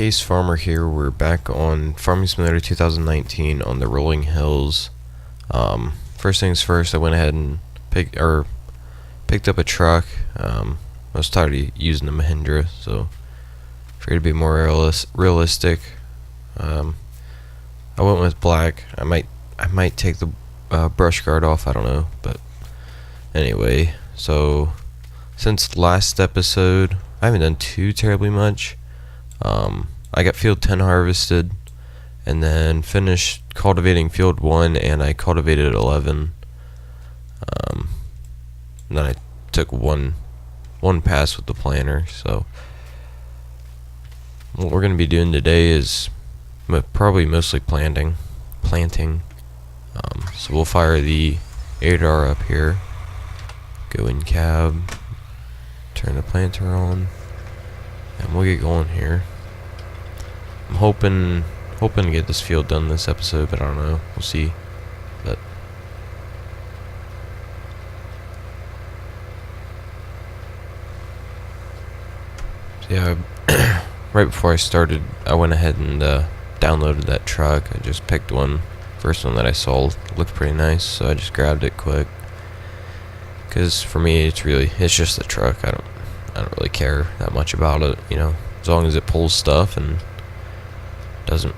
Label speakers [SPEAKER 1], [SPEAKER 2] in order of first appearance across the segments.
[SPEAKER 1] Case Farmer here. We're back on Farming Simulator 2019 on the rolling hills. First things first, I went ahead and picked up a truck. I was tired of using the Mahindra, so figured to be more realistic. I went with black. I might take the brush guard off. I don't know, but anyway. So since last episode, I haven't done too terribly much. I got field 10 harvested, and then finished cultivating field 1, and I cultivated 11. And then I took one pass with the planter. So what we're going to be doing today is probably mostly planting. So we'll fire the ADAR up here, go in cab, turn the planter on, and we'll get going here. I'm hoping to get this field done this episode, but I don't know. We'll see. But so yeah, right before I started, I went ahead and downloaded that truck. I just picked one, first one that I saw looked pretty nice, so I just grabbed it quick. Cause for me, it's just a truck. I don't really care that much about it, you know. As long as it pulls stuff and doesn't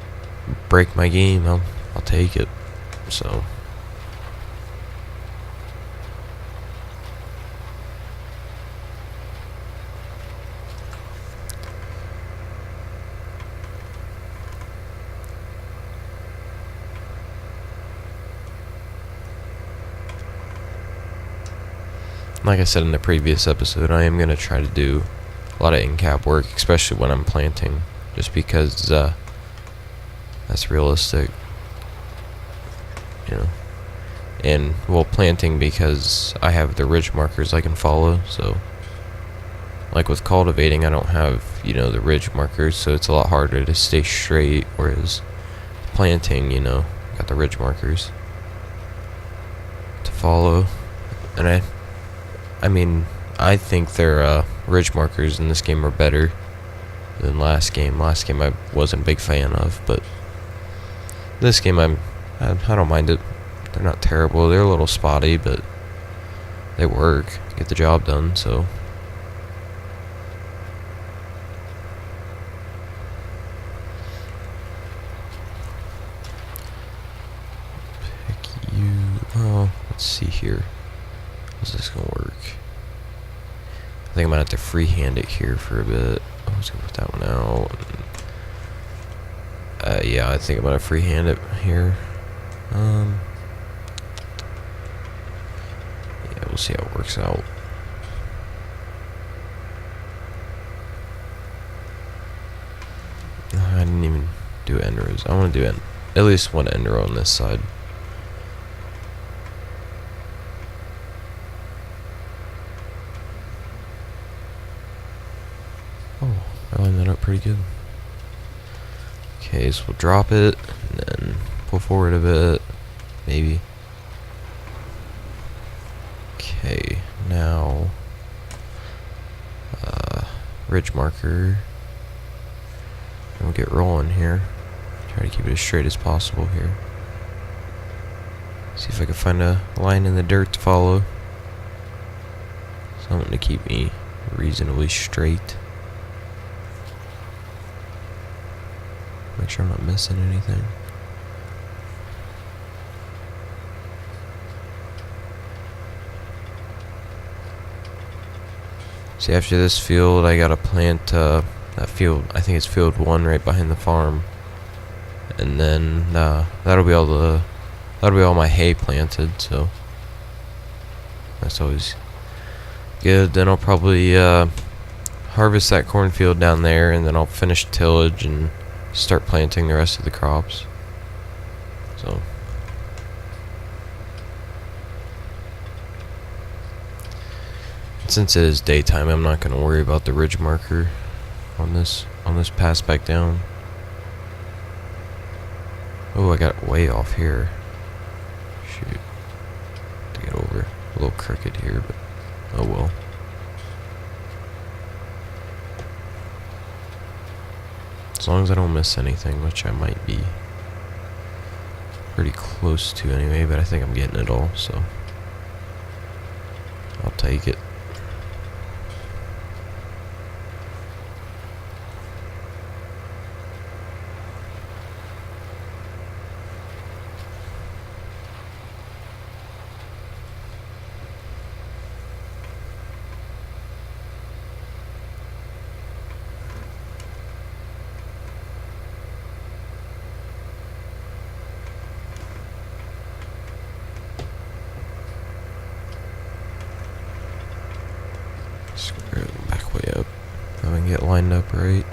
[SPEAKER 1] break my game, I'll take it. So like I said in the previous episode, I am going to try to do a lot of in-cab work, especially when I'm planting, just because that's realistic, you know. And well, planting because I have the ridge markers I can follow. So like with cultivating, I don't have, you know, the ridge markers, so it's a lot harder to stay straight, whereas planting, you know, got the ridge markers to follow. And I mean, I think their ridge markers in this game are better than last game. Last game I wasn't a big fan of, but this game I don't mind it. They're not terrible. They're a little spotty, but they work, get the job done. So pick you. Oh, let's see here. How's this gonna work? I think I'm gonna have to freehand it here for a bit. I was gonna put that one out. Yeah, I think I'm gonna freehand it here. Yeah, we'll see how it works out. I didn't even do end rows. I want to do at least one end row on this side. Oh, I lined that up pretty good. Okay, so we'll drop it, and then pull forward a bit, maybe. Okay, now, ridge marker, and we'll get rolling here. Try to keep it as straight as possible here. See if I can find a line in the dirt to follow. Something to keep me reasonably straight. Make sure I'm not missing anything. See, after this field, I gotta plant that field. I think it's field 1 right behind the farm, and then that'll be all my hay planted. So that's always good. Then I'll probably harvest that cornfield down there, and then I'll finish tillage and start planting the rest of the crops. So since it is daytime, I'm not going to worry about the ridge marker on this pass back down. Oh, I got way off here. Shoot. To get over. A little crooked here, but oh well. As long as I don't miss anything, which I might be pretty close to anyway, but I think I'm getting it all, so I'll take it. Screw it, back way up. If I can get lined up right.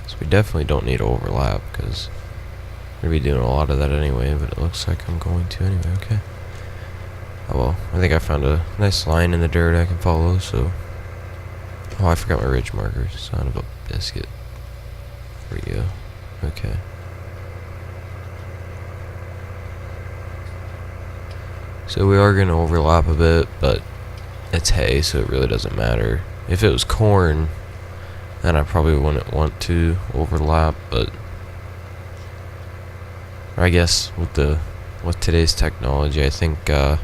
[SPEAKER 1] So we definitely don't need to overlap, because we're going to be doing a lot of that anyway, but it looks like I'm going to anyway, okay. Oh well, I think I found a nice line in the dirt I can follow, so... Oh, I forgot my ridge marker, son of a biscuit. There we go. Okay. So we are going to overlap a bit, but it's hay, so it really doesn't matter. If it was corn, then I probably wouldn't want to overlap, but I guess with today's technology, I think you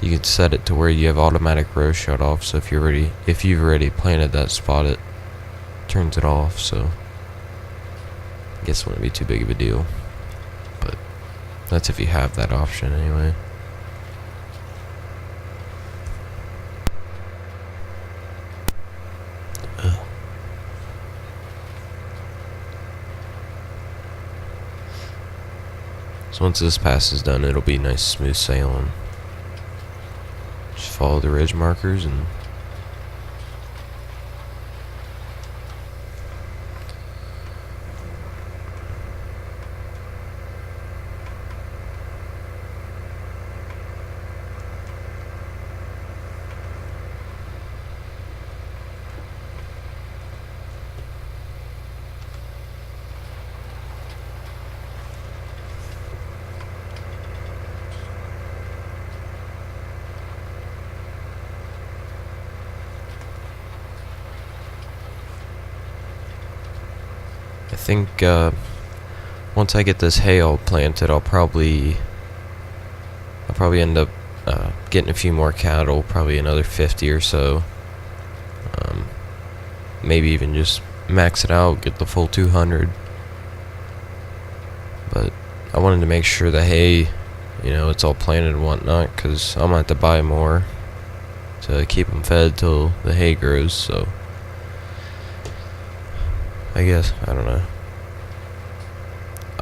[SPEAKER 1] can set it to where you have automatic row shut off. So if you've already planted that spot, it turns it off. So I guess it wouldn't be too big of a deal, but that's if you have that option anyway. So once this pass is done, it'll be nice smooth sailing. Just follow the ridge markers and I think once I get this hay all planted, I'll probably end up getting a few more cattle, probably another 50 or so. Maybe even just max it out, get the full 200. But I wanted to make sure the hay, it's all planted and whatnot, because I'm gonna have to buy more to keep them fed till the hay grows. So I guess, I don't know.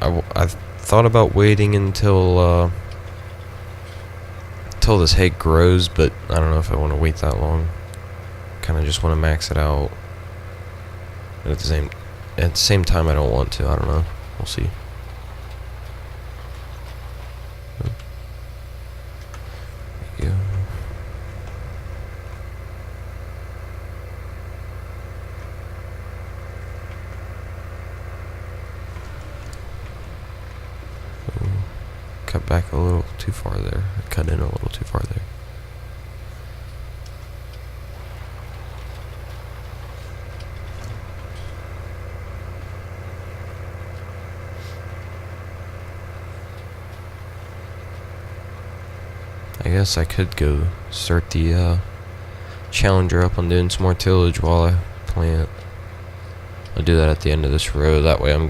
[SPEAKER 1] I thought about waiting until this hay grows, but I don't know if I want to wait that long. Kind of just want to max it out. But at the same time, I don't want to. I don't know. We'll see. There you go. Cut back a little too far there. I cut in a little too far there. I guess I could go start the Challenger up on doing some more tillage while I plant. I'll do that at the end of this row. That way I'm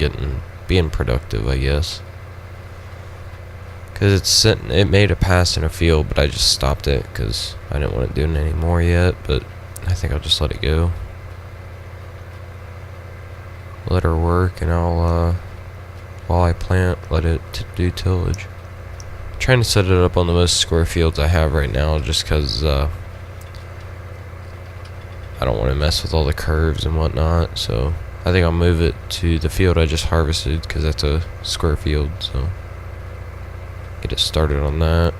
[SPEAKER 1] being productive, I guess. Because it made a pass in a field, but I just stopped it because I didn't want it doing any more yet, but I think I'll just let it go. Let her work, and I'll, while I plant, let it do tillage. I'm trying to set it up on the most square fields I have right now, just because, I don't want to mess with all the curves and whatnot, so I think I'll move it to the field I just harvested, because that's a square field, so get it started on that.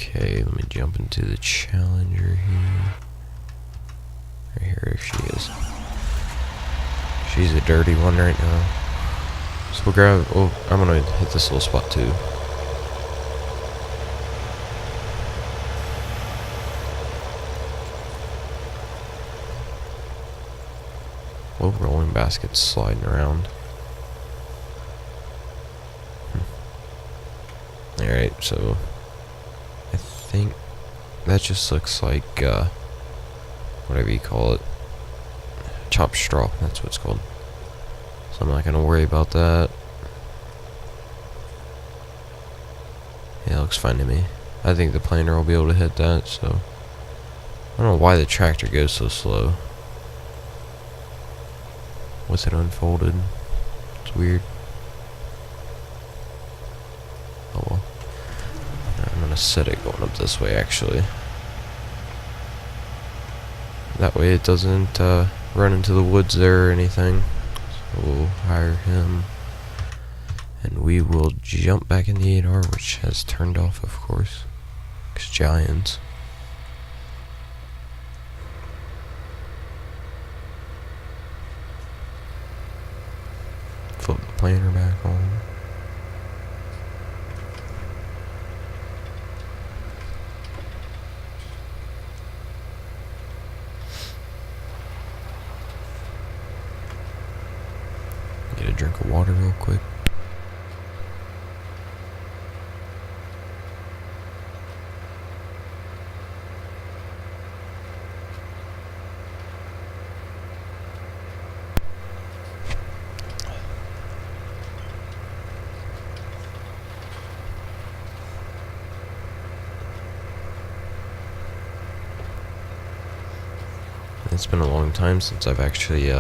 [SPEAKER 1] Okay, let me jump into the Challenger here. Right here she is. She's a dirty one right now. So we'll grab, oh, I'm gonna hit this little spot too. Little rolling baskets sliding around. Alright, so I think that just looks like whatever you call it, chopped straw, that's what it's called. So I'm not gonna worry about that. Yeah, it looks fine to me. I think the planer will be able to hit that, so I don't know why the tractor goes so slow. With it unfolded. It's weird. Oh well. I'm gonna set it going up this way actually. That way it doesn't run into the woods there or anything. So we'll hire him. And we will jump back in the 8R, which has turned off of course. Because giants. Flip the planer back on. Get a drink of water real quick. It's been a long time since I've actually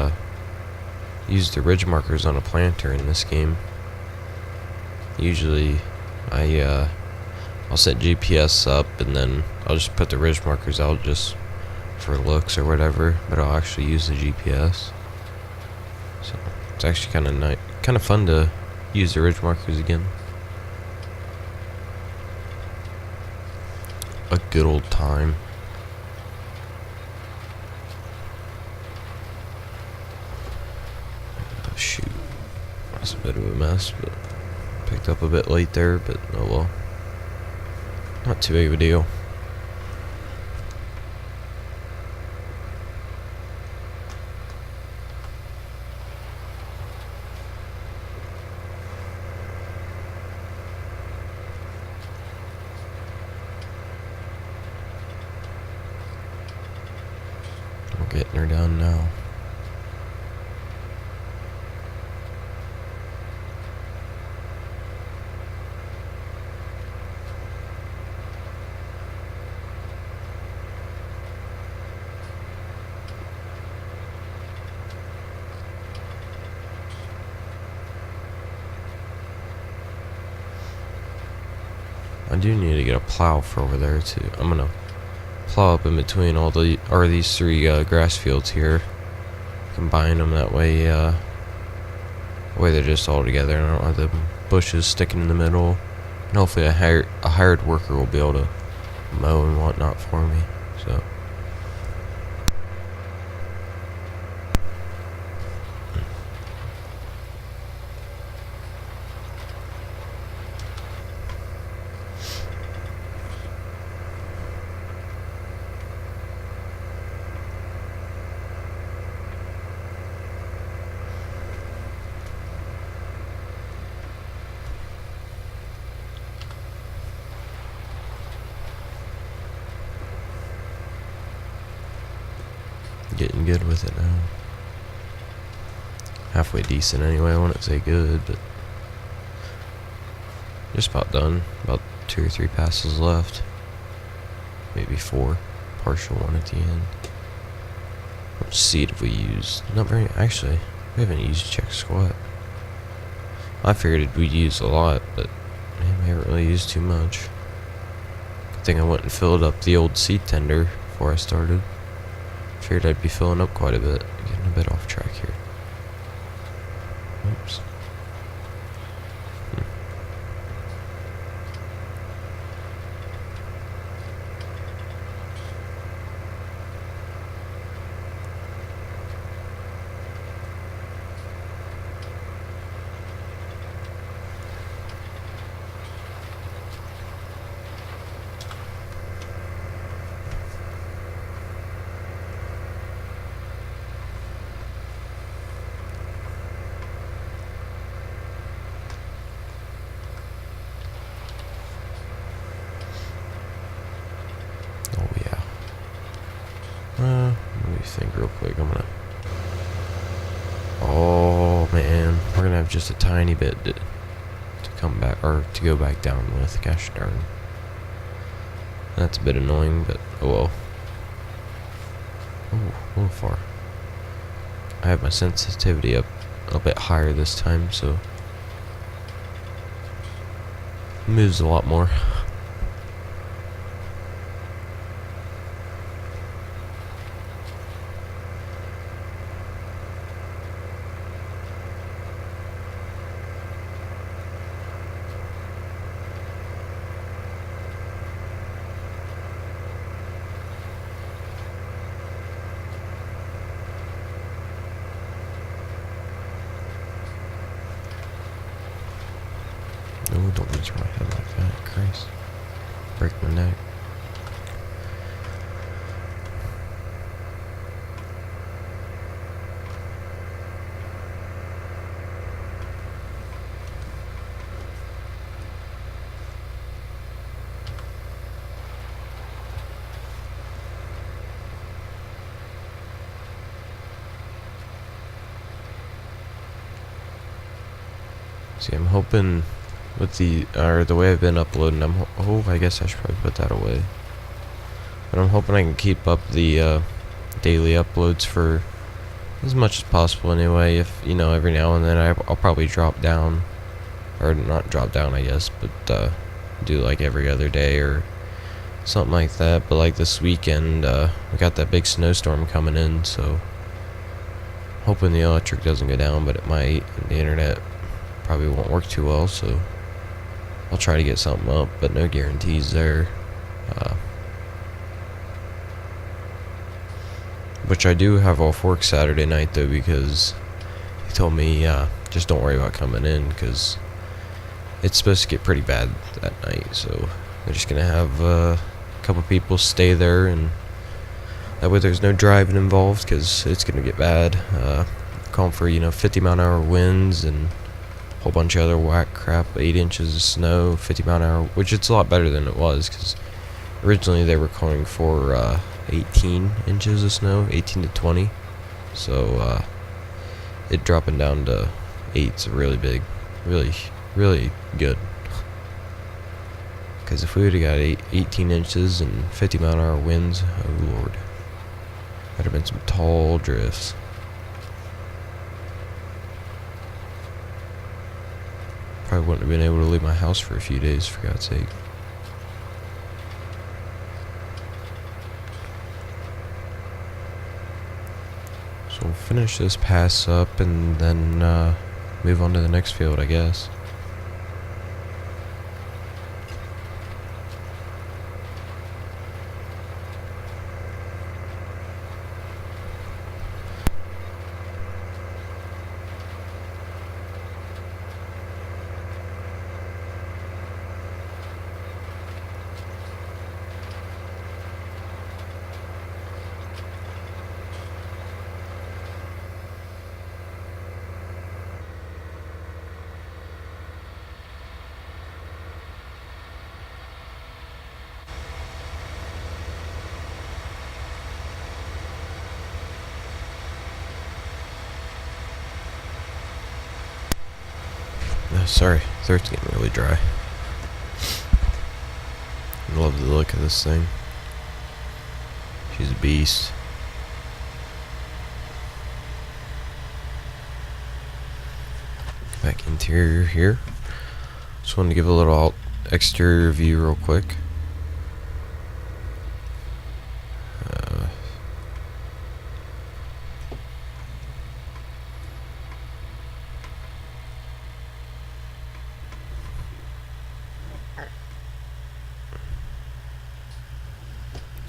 [SPEAKER 1] used the ridge markers on a planter in this game. Usually I'll set GPS up and then I'll just put the ridge markers out just for looks or whatever, but I'll actually use the GPS. So it's actually kind of fun to use the ridge markers again. A good old time. Shoot, that's a bit of a mess, but picked up a bit late there, but oh well, not too big of a deal. We're getting her down now. I do need to get a plow for over there too. I'm gonna plow up in between all these three grass fields here, combine them that way. They're just all together, and I don't have the bushes sticking in the middle. And hopefully, a hired worker will be able to mow and whatnot for me. So. Getting good with it now. Halfway decent anyway. I wouldn't say good, but just about done. About 2 or 3 passes left. Maybe 4. Partial one at the end. What seed have we used? Not very. Actually, we haven't used check squat. I figured we'd use a lot, but man, we haven't really used too much. Good thing I went and filled up the old seed tender before I started. Figured I'd be filling up quite a bit. Getting a bit off track here. Oops. think real quick. Oh man, we're gonna have just a tiny bit to come back, or to go back down with. Gosh darn. That's a bit annoying, but oh well. Oh, a little far. I have my sensitivity up a bit higher this time, so it moves a lot more. No, don't reach my head like that, Christ. Break my neck. See, I'm hoping with the way I've been uploading, I guess I should probably put that away. But I'm hoping I can keep up the daily uploads for as much as possible anyway. If, you know, every now and then I'll probably drop down, or not drop down, I guess, but do like every other day or something like that. But like this weekend, we got that big snowstorm coming in, so hoping the electric doesn't go down, but it might, and the internet probably won't work too well, so I'll try to get something up, but no guarantees there. Which I do have off work Saturday night though, because he told me just don't worry about coming in, because it's supposed to get pretty bad that night, so they're just gonna have a couple people stay there, and that way there's no driving involved, because it's gonna get bad. Calling for, you know, 50-mile-an-hour winds and a whole bunch of other whack crap. 8 inches of snow, 50-mile-an-hour, which it's a lot better than it was, because originally they were calling for 18 inches of snow, 18 to 20. So it dropping down to 8's really big, really good. Because if we would have got 18 inches and 50-mile-an-hour winds, oh lord, that'd have been some tall drifts. Probably wouldn't have been able to leave my house for a few days, for God's sake. So we'll finish this pass up and then move on to the next field, I guess. Sorry, throat's getting really dry. I love the look of this thing. She's a beast. Back interior here. Just wanted to give a little exterior view real quick.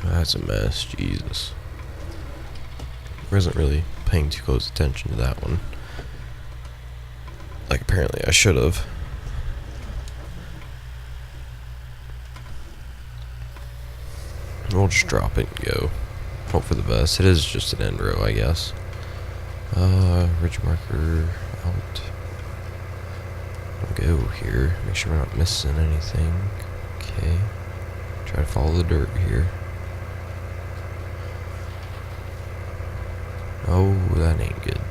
[SPEAKER 1] That's a mess, Jesus. Wasn't really paying too close attention to that one. Like, apparently I should have. We'll just drop it and go. Hope for the best. It is just an end row, I guess. Ridge marker out. We'll go here. Make sure we're not missing anything. Okay. Try to follow the dirt here. Oh, that ain't good.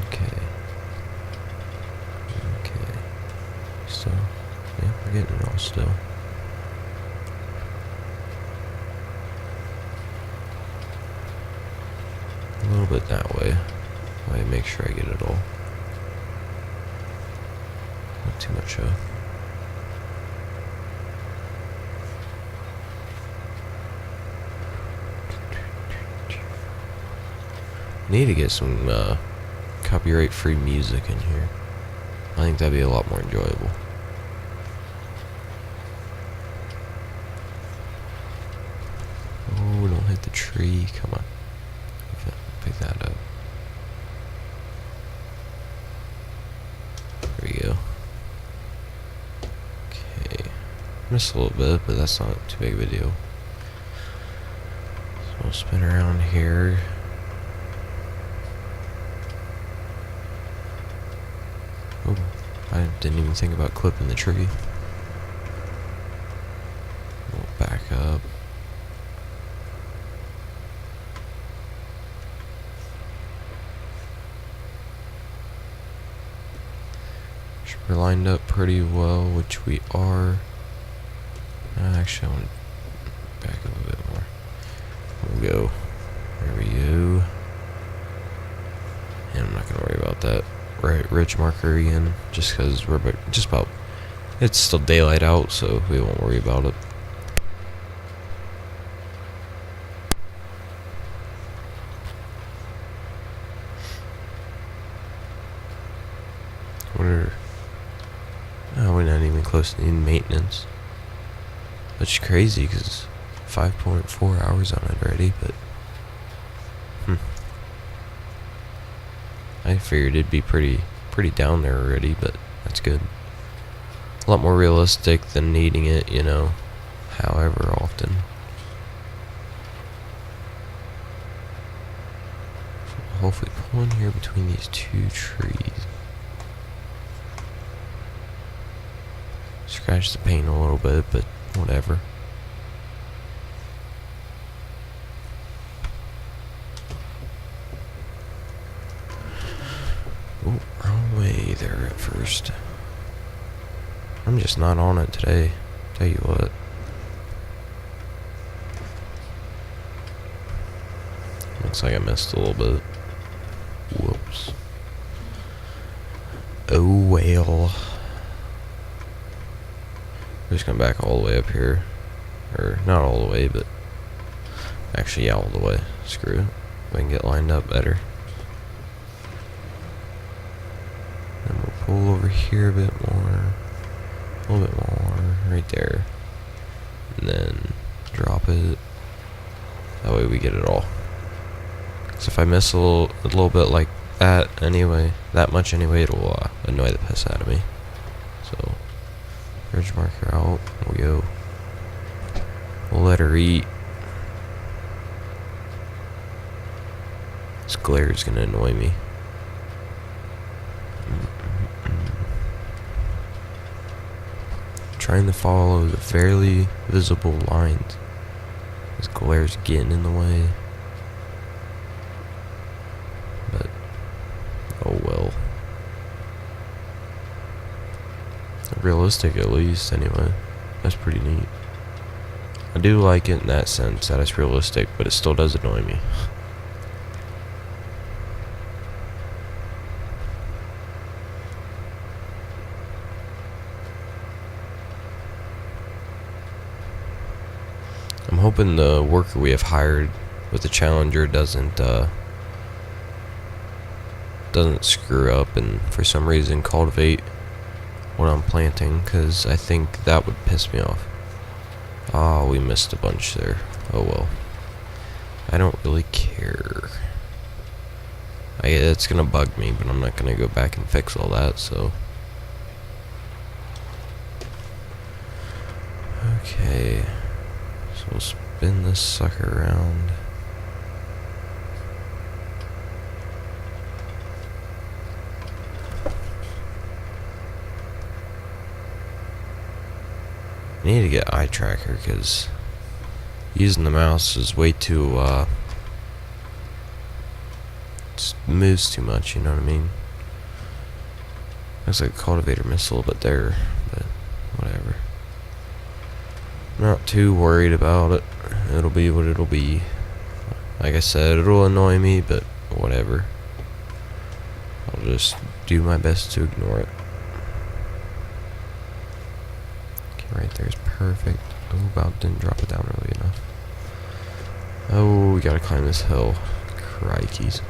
[SPEAKER 1] Okay. Okay. Still. Yeah, we're getting it all still. A little bit that way. I make sure I get it all. Not too much Need to get some copyright-free music in here. I think that'd be a lot more enjoyable. Oh, don't hit the tree. Come on. Pick that up. There we go. Okay. Missed a little bit, but that's not too big of a deal. So we'll spin around here. Oh, I didn't even think about clipping the tree. We'll back up. We're lined up pretty well, which we are. Actually, I want to back up a bit more. We'll go. There we go. And I'm not going to worry about that ridge marker again, just because we're just about. It's still daylight out, so we won't worry about it. We're not even close to needing maintenance. Which is crazy because 5.4 hours on it already, but I figured it'd be pretty down there already, but that's good. A lot more realistic than needing it, you know, however often. So hopefully pull in here between these two trees. Scratch the paint a little bit, but whatever. Oh, wrong way there at first. I'm just not on it today. Tell you what. Looks like I missed a little bit. Whoops. Oh well. We're just gonna back all the way up here. Or, not all the way, but actually, yeah, all the way. Screw it. We can get lined up better. Then we'll pull over here a bit more. A little bit more. Right there. And then drop it. That way we get it all. So if I miss a little bit like that anyway, that much anyway, it'll annoy the piss out of me. So, ridge marker out. There we go. We'll let her eat. This glare is gonna annoy me. Trying to follow the fairly visible lines. This glare's getting in the way. But, oh well. Realistic at least, anyway. That's pretty neat. I do like it in that sense, that it's realistic, but it still does annoy me. I'm hoping the worker we have hired with the Challenger doesn't screw up and for some reason cultivate what I'm planting, because I think that would piss me off. Oh, we missed a bunch there. Oh well. I don't really care. It's gonna bug me, but I'm not gonna go back and fix all that, so. Okay. So we'll spin this sucker around. I need to get eye tracker because using the mouse is way too moves too much, you know what I mean? Looks like a cultivator missile, but there, but whatever. Not too worried about it. It'll be what it'll be. Like I said, it'll annoy me, but whatever. I'll just do my best to ignore it. Okay, right there is perfect. Oh, about didn't drop it down early enough. Oh, we gotta climb this hill. Crikeys.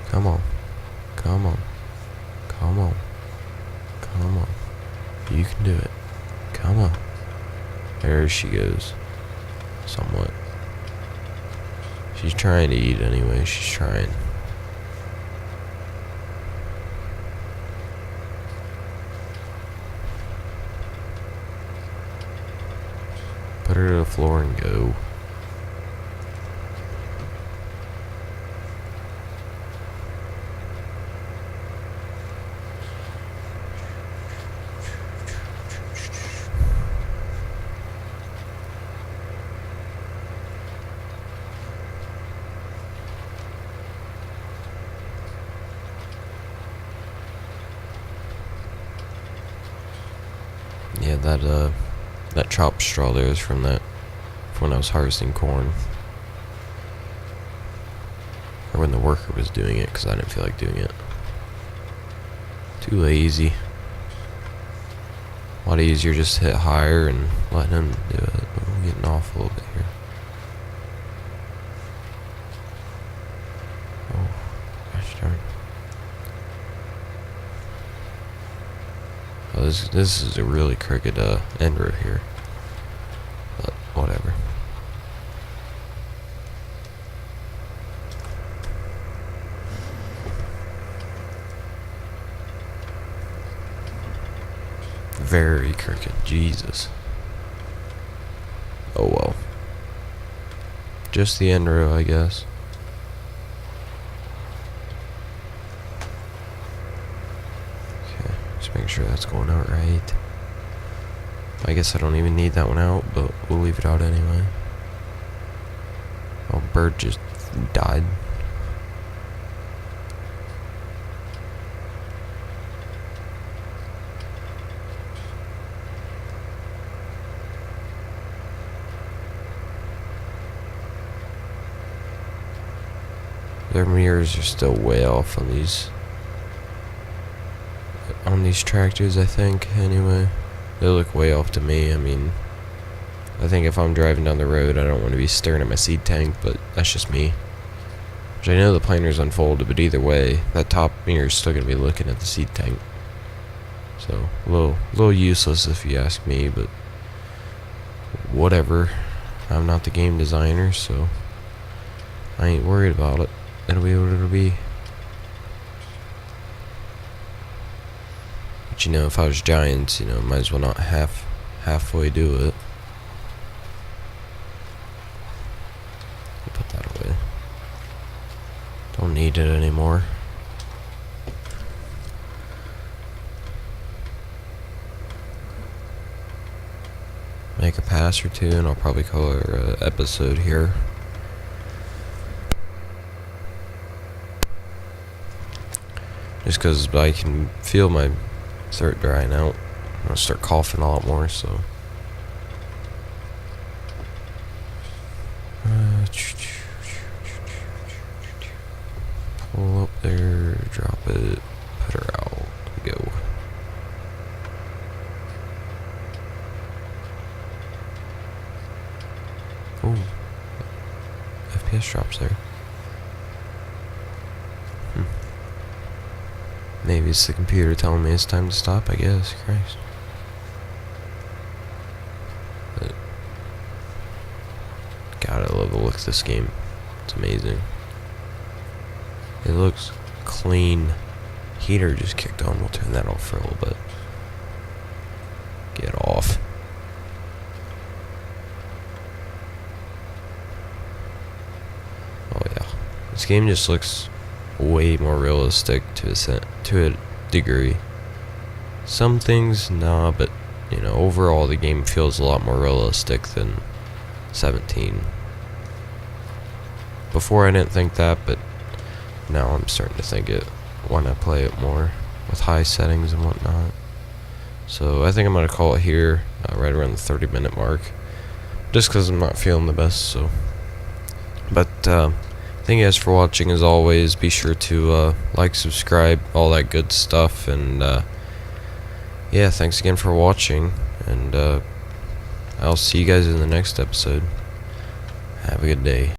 [SPEAKER 1] Come on. Come on. Come on. Come on. You can do it. Come on. There she goes. Somewhat. She's trying to eat anyway. She's trying. Put her to the floor and go. Yeah, that chopped straw there is from when I was harvesting corn. Or when the worker was doing it, because I didn't feel like doing it. Too lazy. A lot easier just to hit higher and let him do it. I'm getting off a little bit here. Oh, gosh darn. Oh, this is a really crooked end row here. But whatever. Very crooked, Jesus. Oh well. Just the end row, I guess. Okay, just make sure that's going out right. I guess I don't even need that one out, but we'll leave it out anyway. Oh, bird just died. Their mirrors are still way off on these tractors, I think, anyway. They look way off to me. I mean, I think if I'm driving down the road, I don't want to be staring at my seed tank, but that's just me. Which I know the planer's unfolded, but either way, that top mirror's still going to be looking at the seed tank. So, a little useless if you ask me, but whatever. I'm not the game designer, so I ain't worried about it. It'll be what it'll be. But you know, if I was Giants, you know, might as well not halfway do it. Put that away. Don't need it anymore. Make a pass or two, and I'll probably call it an episode here. Just because I can feel my throat drying out. I'm gonna start coughing a lot more, so. Pull up there, drop it, put her out, go. Oh, FPS drops there. Maybe it's the computer telling me it's time to stop, I guess. Christ. But God, I love the look of this game. It's amazing. It looks clean. Heater just kicked on. We'll turn that off for a little bit. Get off. Oh yeah. This game just looks way more realistic to a degree. Some things, nah, but you know, overall the game feels a lot more realistic than 17. Before I didn't think that, but now I'm starting to think it when I play it more with high settings and whatnot. So I think I'm gonna call it here, right around the 30-minute mark, just because I'm not feeling the best. So, but thank you guys for watching. As always, be sure to like, subscribe, all that good stuff, and yeah, thanks again for watching, and I'll see you guys in the next episode. Have a good day.